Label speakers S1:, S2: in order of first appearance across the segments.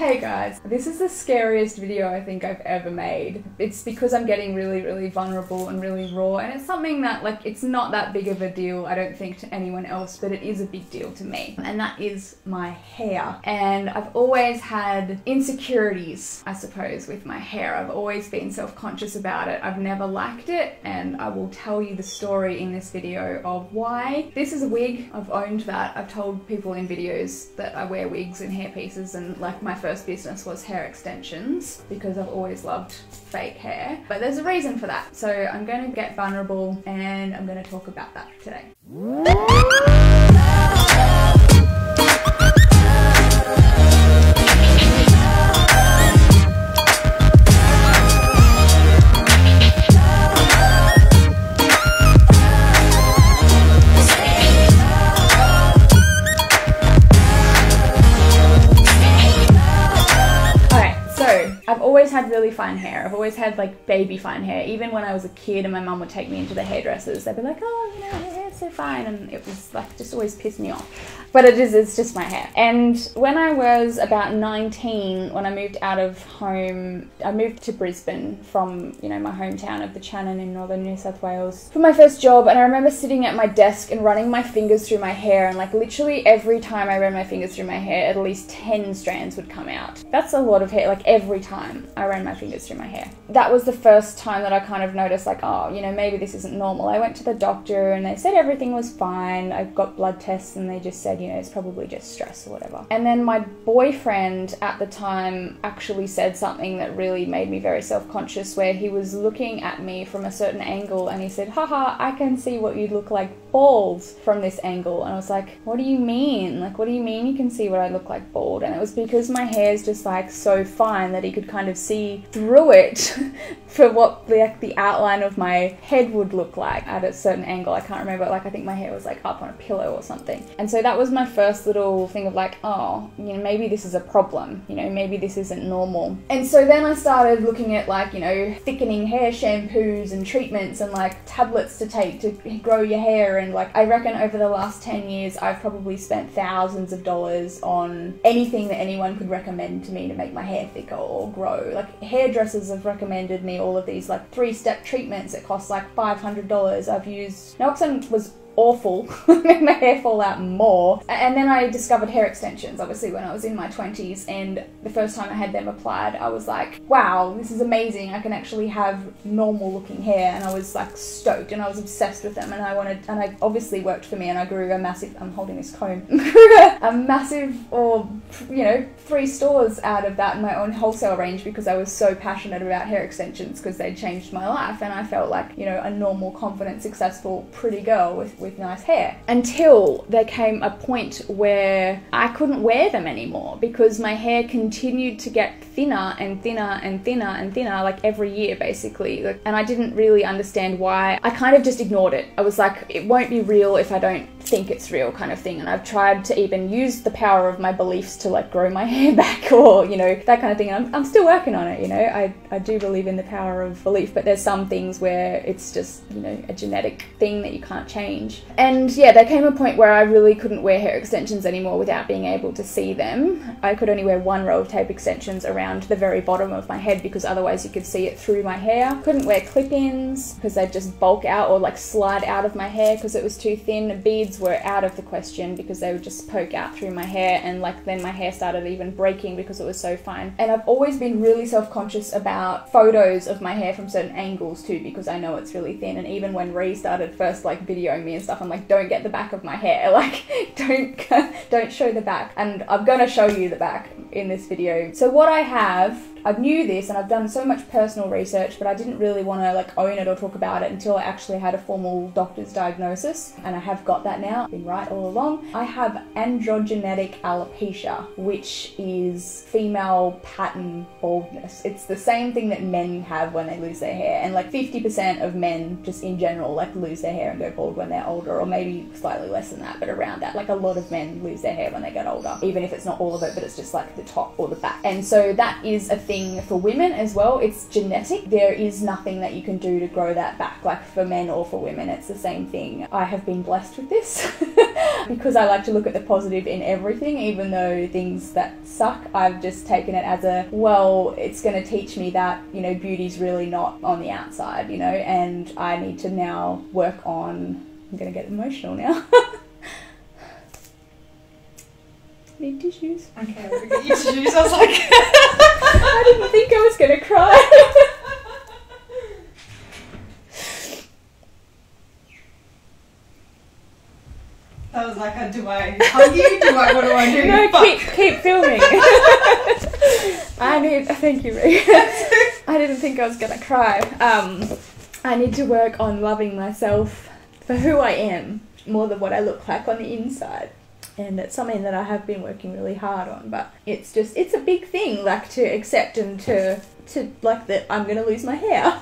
S1: Hey guys, this is the scariest video I think I've ever made. It's because I'm getting really vulnerable and really raw, and it's something that, like, it's not that big of a deal, I don't think, to anyone else, but it is a big deal to me. And that is my hair. And I've always had insecurities, I suppose, with my hair. I've always been self-conscious about it. I've never liked it, and I will tell you the story in this video of why. This is a wig. I've owned that. I've told people in videos that I wear wigs and hair pieces, and like my first business was hair extensions because I've always loved fake hair. But there's a reason for that. So I'm going to get vulnerable and I'm going to talk about that today. I've always had really fine hair. I've always had like baby fine hair. Even when I was a kid and my mum would take me into the hairdressers, they'd be like, oh, you know, your hair's so fine. And it was like, just always pissed me off. But it's just my hair. And when I was about 19, when I moved out of home, I moved to Brisbane from, you know, my hometown of the Channon in northern New South Wales for my first job. And I remember sitting at my desk and running my fingers through my hair, and like literally every time I ran my fingers through my hair, at least 10 strands would come out. That's a lot of hair, like every time I ran my fingers through my hair. That was the first time that I kind of noticed, like, oh, you know, maybe this isn't normal. I went to the doctor and they said everything was fine. I got blood tests and they just said, you know, it's probably just stress or whatever. And then my boyfriend at the time actually said something that really made me very self-conscious, where he was looking at me from a certain angle and he said, haha, I can see what you look like bald from this angle. And I was like, what do you mean? Like, what do you mean you can see what I look like bald? And it was because my hair is just like so fine that he could kind of see through it for what the outline of my head would look like at a certain angle. I can't remember, like I think my hair was like up on a pillow or something. And so that was my first little thing of like, oh, you know, maybe this is a problem, you know, maybe this isn't normal. And so then I started looking at, like, you know, thickening hair shampoos and treatments and like tablets to take to grow your hair. And like, I reckon over the last 10 years I've probably spent thousands of dollars on anything that anyone could recommend to me to make my hair thicker or grow. Like, hairdressers have recommended me all of these like 3-step treatments that cost like $500. I've used Naloxone, was awful, made my hair fall out more. And then I discovered hair extensions, obviously, when I was in my 20s, and the first time I had them applied, I was like, wow, this is amazing, I can actually have normal looking hair. And I was like stoked and I was obsessed with them, and I obviously worked for me, and I grew a massive, I'm holding this comb, a massive, or, you know, 3 stores out of that in my own wholesale range, because I was so passionate about hair extensions, because they changed my life, and I felt like, you know, a normal, confident, successful, pretty girl with nice hair. Until there came a point where I couldn't wear them anymore, because my hair continued to get thinner and thinner and thinner and thinner, like every year basically. And I didn't really understand why. I kind of just ignored it. I was like, it won't be real if I don't think it's real, kind of thing. And I've tried to even use the power of my beliefs to like grow my hair back, or, you know, that kind of thing. And I'm still working on it, you know. I do believe in the power of belief, but there's some things where it's just, you know, a genetic thing that you can't change. And yeah, there came a point where I really couldn't wear hair extensions anymore without being able to see them. I could only wear 1 row of tape extensions around the very bottom of my head, because otherwise you could see it through my hair. Couldn't wear clip-ins because they'd just bulk out or like slide out of my hair because it was too thin. Beads were out of the question because they would just poke out through my hair, and like then my hair started even breaking because it was so fine. And I've always been really self-conscious about photos of my hair from certain angles too, because I know it's really thin. And even when Ree started first like videoing me and stuff, I'm like, don't get the back of my hair, like don't show the back. And I'm gonna show you the back in this video. So what I have, I knew this, and I've done so much personal research, but I didn't really want to like own it or talk about it until I actually had a formal doctor's diagnosis, and I have got that now. I've been right all along. I have androgenetic alopecia, which is female pattern baldness. It's the same thing that men have when they lose their hair, and like 50% of men just in general like lose their hair and go bald when they're older, or maybe slightly less than that, but around that. Like a lot of men lose their hair when they get older, even if it's not all of it, but it's just like the top or the back. And so that is a thing thing for women as well. It's genetic. There is nothing that you can do to grow that back. Like for men or for women, it's the same thing. I have been blessed with this because I like to look at the positive in everything, even though things that suck, I've just taken it as a, well, it's going to teach me that, you know, beauty's really not on the outside, you know, and I need to now work on, I'm going to get emotional now. Need tissues.
S2: Okay, we'll get you tissues. I was like,
S1: I didn't think I was going to cry.
S2: I was like, do I hug you? What do I do?
S1: No, keep filming. Thank you, Ree. I didn't think I was going to cry. I need to work on loving myself for who I am more than what I look like on the inside. And it's something that I have been working really hard on, but it's a big thing, like, to accept and to like that I'm going to lose my hair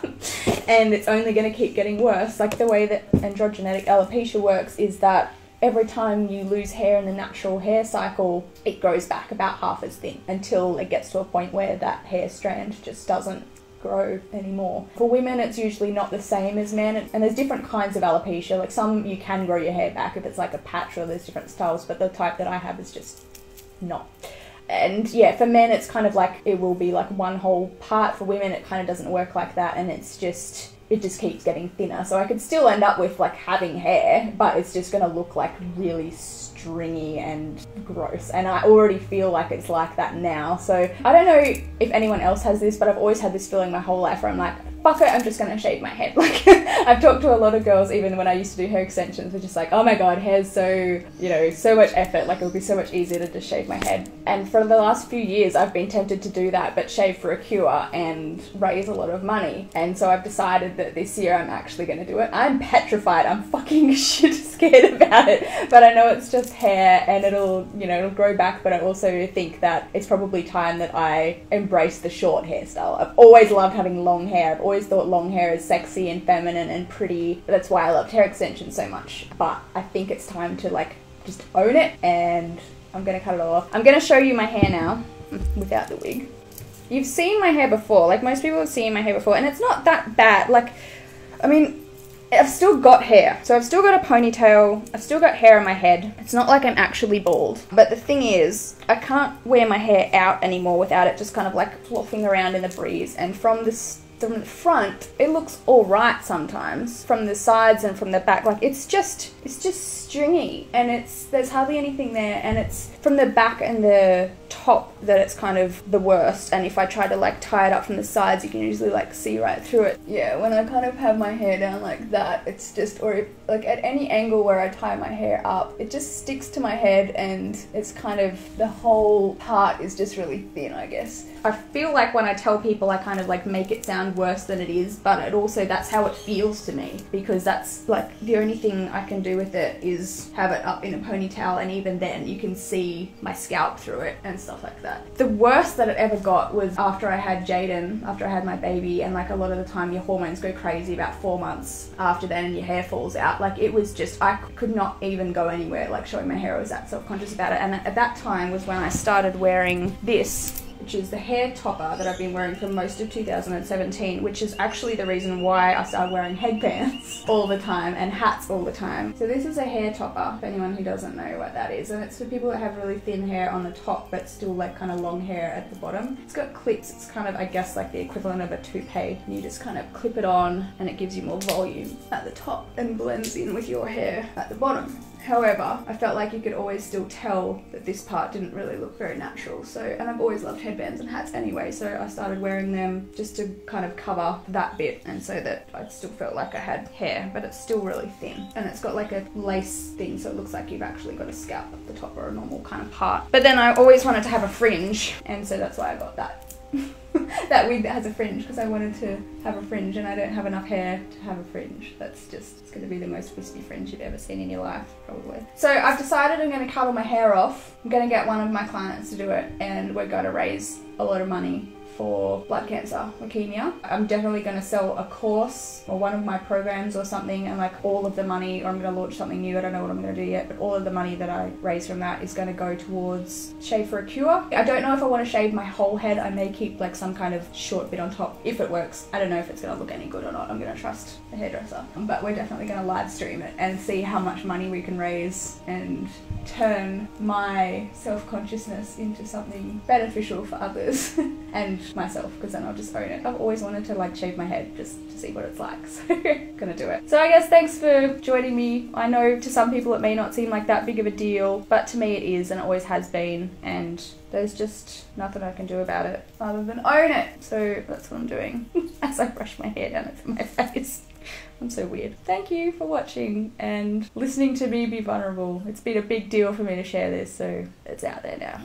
S1: and it's only going to keep getting worse. Like the way that androgenetic alopecia works is that every time you lose hair in the natural hair cycle, it grows back about half as thin until it gets to a point where that hair strand just doesn't grow anymore. For women, it's usually not the same as men, and there's different kinds of alopecia. Like some you can grow your hair back if it's like a patch, or there's different styles, but the type that I have is just not. And yeah, for men it's kind of like it will be like one whole part. For women it kind of doesn't work like that, and it just keeps getting thinner. So I could still end up with like having hair, but it's just gonna look like really stringy and gross, and I already feel like it's like that now. So I don't know if anyone else has this, but I've always had this feeling my whole life where I'm like, fuck it, I'm just gonna shave my head. Like I've talked to a lot of girls, even when I used to do hair extensions, they're just like, oh my god, hair's so, you know, so much effort, like it would be so much easier to just shave my head. And for the last few years I've been tempted to do that, but shave for a cure and raise a lot of money. And so I've decided that this year I'm actually gonna do it. I'm petrified, I'm fucking shit scared about it, but I know it's just hair and it'll, you know, it'll grow back. But I also think that it's probably time that I embrace the short hairstyle. I've always loved having long hair. I've always thought long hair is sexy and feminine and pretty. That's why I loved hair extensions so much. But I think it's time to like just own it, and I'm gonna cut it all off. I'm gonna show you my hair now without the wig. You've seen my hair before, like most people have seen my hair before, and it's not that bad. Like, I mean, I've still got hair. So I've still got a ponytail, I've still got hair on my head. It's not like I'm actually bald. But the thing is, I can't wear my hair out anymore without it just kind of like flopping around in the breeze. And from the front, it looks alright sometimes. From the sides and from the back, like it's just stringy, and there's hardly anything there, and it's from the back and the top that it's kind of the worst. And if I try to like tie it up from the sides, you can usually like see right through it. Yeah, when I kind of have my hair down like that, it's just, or like at any angle where I tie my hair up, it just sticks to my head, and it's kind of, the whole part is just really thin, I guess. I feel like when I tell people, I kind of like make it sound worse than it is, but it also, that's how it feels to me, because that's like the only thing I can do with it is have it up in a ponytail, and even then you can see my scalp through it and stuff like that. The worst that it ever got was after I had Jaden, after I had my baby, and like a lot of the time your hormones go crazy about 4 months after then, and your hair falls out. Like it was just, I could not even go anywhere like showing my hair. I was that self-conscious about it. And at that time was when I started wearing this, which is the hair topper that I've been wearing for most of 2017, which is actually the reason why I started wearing headbands all the time and hats all the time. So this is a hair topper, for anyone who doesn't know what that is, and it's for people that have really thin hair on the top but still like kind of long hair at the bottom. It's got clips, it's kind of, I guess, like the equivalent of a toupee, and you just kind of clip it on and it gives you more volume at the top and blends in with your hair at the bottom. However, I felt like you could always still tell that this part didn't really look very natural. So, and I've always loved headbands and hats anyway, so I started wearing them just to kind of cover that bit, and so that I still felt like I had hair, but it's still really thin. And it's got like a lace thing, so it looks like you've actually got a scalp at the top, or a normal kind of part. But then I always wanted to have a fringe, and so that's why I got that. That wig that has a fringe, because I wanted to have a fringe, and I don't have enough hair to have a fringe. That's just, it's going to be the most wispy fringe you've ever seen in your life, probably. So I've decided I'm going to cut all my hair off. I'm going to get one of my clients to do it, and we're going to raise a lot of money for blood cancer, leukemia. I'm definitely going to sell a course or one of my programs or something, and like all of the money, or I'm going to launch something new, I don't know what I'm going to do yet, but all of the money that I raise from that is going to go towards Shave for a Cure. I don't know if I want to shave my whole head. I may keep like some kind of short bit on top if it works. I don't know if it's going to look any good or not. I'm going to trust the hairdresser, but we're definitely going to live stream it and see how much money we can raise and turn my self-consciousness into something beneficial for others and myself, because then I'll just own it. I've always wanted to like shave my head just to see what it's like, so gonna do it. So I guess thanks for joining me. I know to some people it may not seem like that big of a deal, but to me it is, and it always has been, and there's just nothing I can do about it other than own it. So that's what I'm doing as I brush my hair down over my face. I'm so weird. Thank you for watching and listening to me be vulnerable. It's been a big deal for me to share this, so it's out there now.